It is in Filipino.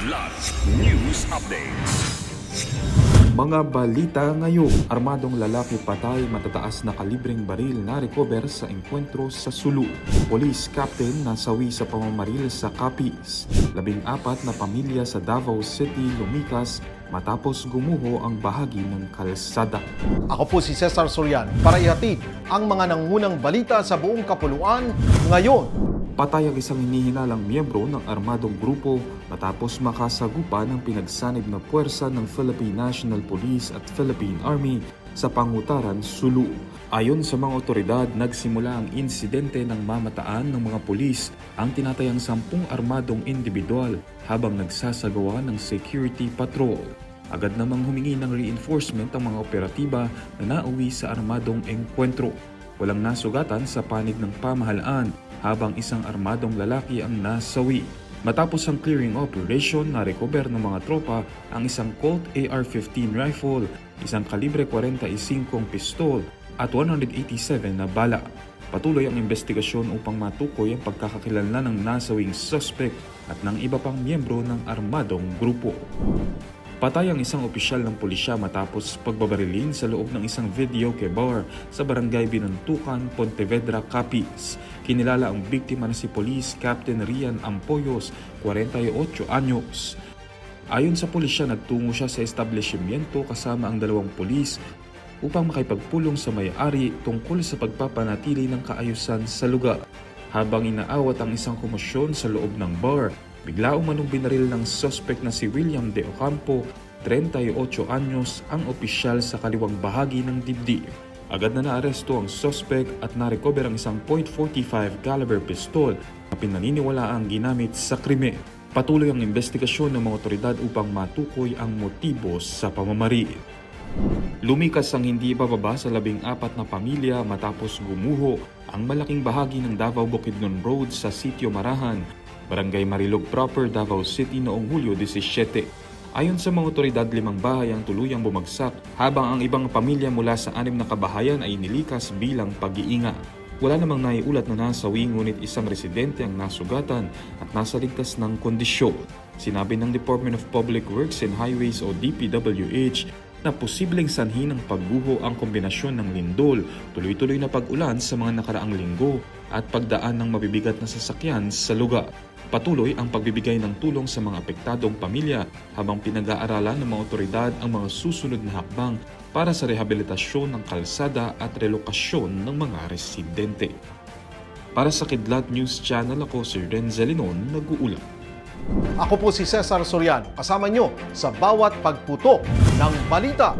Kidlat News Updates. Mga balita ngayon, armadong lalaki patay matataas na kalibreng baril na recover sa engkwentro sa Sulu. Police Captain nasawi sa pamamaril sa Capiz. 14 na pamilya sa Davao City lumikas matapos gumuho ang bahagi ng kalsada. Ako po si Cesar Sorian para ihatid ang mga nangunang balita sa buong kapuluan ngayon. Patay ang isang hinihinalang miyembro ng armadong grupo matapos makasagupa ng pinagsanib na puwersa ng Philippine National Police at Philippine Army sa Pangutaran, Sulu. Ayon sa mga otoridad, nagsimula ang insidente ng mamataan ng mga pulis ang tinatayang 10 armadong individual habang nagsasagawa ng security patrol. Agad namang humingi ng reinforcement ang mga operatiba na nauwi sa armadong engkwentro. Walang nasugatan sa panig ng pamahalaan habang isang armadong lalaki ang nasawi. Matapos ang clearing operation, na-recover ng mga tropa ang isang Colt AR-15 rifle, isang kalibre 45 pistol at 187 na bala. Patuloy ang investigasyon upang matukoy ang pagkakakilanlan ng nasawing suspect at ng iba pang miyembro ng armadong grupo. Patay ang isang opisyal ng pulisya matapos pagbabarilin sa loob ng isang videoke bar sa barangay Binuntukan, Pontevedra, Capiz. Kinilala ang biktima na si Police Captain Rian Ampoyos, 48 anyos. Ayon sa pulisya, nagtungo siya sa establishmento kasama ang 2 pulis upang makipagpulong sa may-ari tungkol sa pagpapanatili ng kaayusan sa lugar. Habang inaawat ang isang komosyon sa loob ng bar, bigla umanong binaril ng suspect na si William De Ocampo, 38 anyos, ang opisyal sa kaliwang bahagi ng dibdib. Agad na naaresto ang suspect at na-recover ang isang .45 caliber pistol na pinaniniwalaang ginamit sa krimen. Patuloy ang investigasyon ng mga otoridad upang matukoy ang motibo sa pamamaril. Lumikas ang hindi bababa sa 14 na pamilya matapos gumuho ang malaking bahagi ng Davao Bukidnon Road sa Sitio Marahan, Barangay Marilog Proper, Davao City noong Hulyo 17. Ayon sa mga otoridad, 5 bahay ang tuluyang bumagsak habang ang ibang pamilya mula sa 6 na kabahayan ay nilikas bilang pag-iingat. Wala namang naiulat na nasawi ngunit isang residente ang nasugatan at nasa ligtas ng kondisyon. Sinabi ng Department of Public Works and Highways o DPWH na posibleng sanhi ng pagguho ang kombinasyon ng lindol, tuloy-tuloy na pag-ulan sa mga nakaraang linggo at pagdaan ng mabibigat na sasakyan sa lugar. Patuloy ang pagbibigay ng tulong sa mga apektadong pamilya habang pinag-aaralan ng mga otoridad ang mga susunod na hakbang para sa rehabilitasyon ng kalsada at relokasyon ng mga residente. Para sa Kidlat News Channel, ako si Renzel Linon, nag-uulat. Ako po si Cesar Sorian, kasama nyo sa bawat pagputo ng balita.